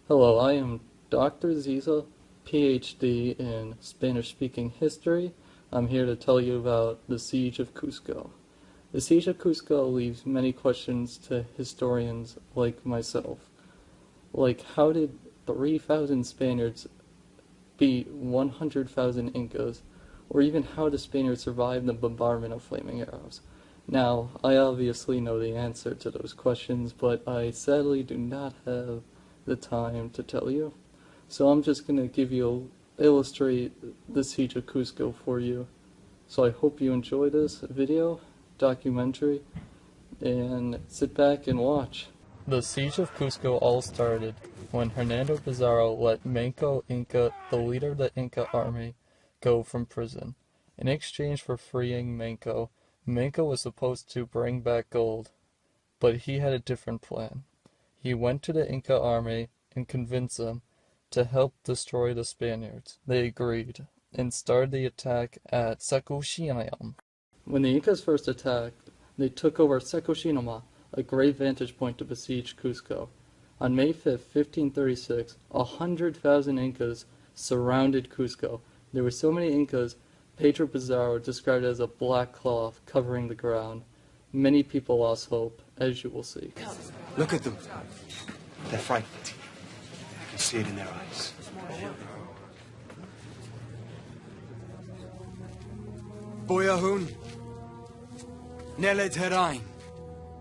Hello, I am Dr. Ziza, PhD in Spanish-speaking history. I'm here to tell you about the Siege of Cusco. The Siege of Cusco leaves many questions to historians like myself. Like, how did 3,000 Spaniards beat 100,000 Incas? Or even how the Spaniards survived the bombardment of flaming arrows? Now, I obviously know the answer to those questions, but I sadly do not have the time to tell you. So I'm just going to illustrate the Siege of Cusco for you. So I hope you enjoy this video, documentary, and sit back and watch. The Siege of Cusco all started when Hernando Pizarro let Manco Inca, the leader of the Inca army, go from prison. In exchange for freeing Manco, Manco was supposed to bring back gold, but he had a different plan. He went to the Inca army and convinced them to help destroy the Spaniards. They agreed and started the attack at Saquichinam. When the Incas first attacked, they took over Saquichinama, a great vantage point to besiege Cusco. On May 5, 1536, 100,000 Incas surrounded Cusco. There were so many Incas, Pedro Pizarro described it as a black cloth covering the ground. Many people lost hope, as you will see. Look at them. They're frightened. I can see it in their eyes. Boyahun, Nele Terrain,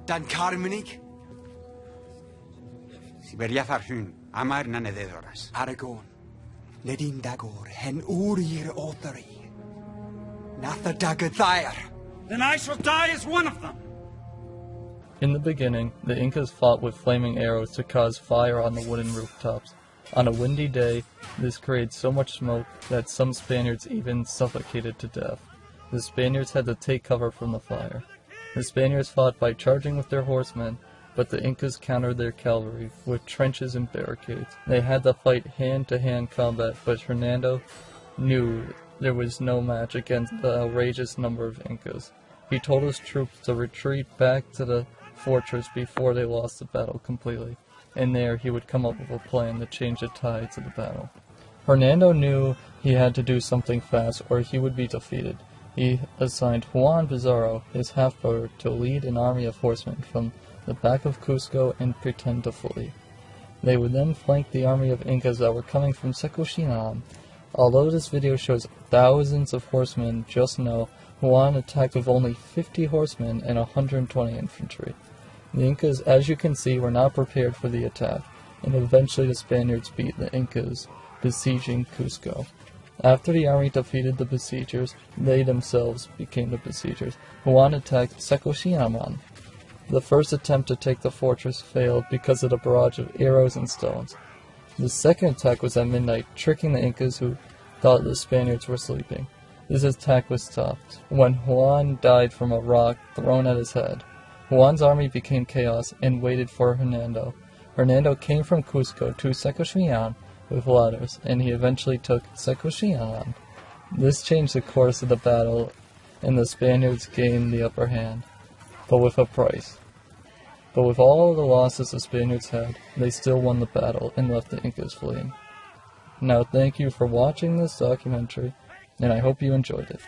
Dan Carmenig, Siberia Farhun, Amar Nanededoras. Aragon, Nedin Dagor, Hen Urir Othari, Natha Dagathair. Then I shall die as one of them. In the beginning, the Incas fought with flaming arrows to cause fire on the wooden rooftops. On a windy day, this created so much smoke that some Spaniards even suffocated to death. The Spaniards had to take cover from the fire. The Spaniards fought by charging with their horsemen, but the Incas countered their cavalry with trenches and barricades. They had to fight hand-to-hand combat, but Hernando knew there was no match against the outrageous number of Incas. He told his troops to retreat back to the fortress before they lost the battle completely, and there he would come up with a plan to change the tides of the battle. Hernando knew he had to do something fast or he would be defeated. He assigned Juan Pizarro, his half-brother, to lead an army of horsemen from the back of Cusco and pretend to flee. They would then flank the army of Incas that were coming from Saquichinam. Although this video shows thousands of horsemen, just know Juan attacked with only 50 horsemen and 120 infantry. The Incas, as you can see, were not prepared for the attack, and eventually the Spaniards beat the Incas, besieging Cusco. After the army defeated the besiegers, they themselves became the besiegers. Juan attacked Saquichinam. The first attempt to take the fortress failed because of the barrage of arrows and stones. The second attack was at midnight, tricking the Incas who thought the Spaniards were sleeping. This attack was stopped when Juan died from a rock thrown at his head. Juan's army became chaos and waited for Hernando. Hernando came from Cusco to Saquichinam with ladders, and he eventually took Saquichinam. This changed the course of the battle, and the Spaniards gained the upper hand, but with a price. But with all the losses the Spaniards had, they still won the battle and left the Incas fleeing. Now thank you for watching this documentary, and I hope you enjoyed it.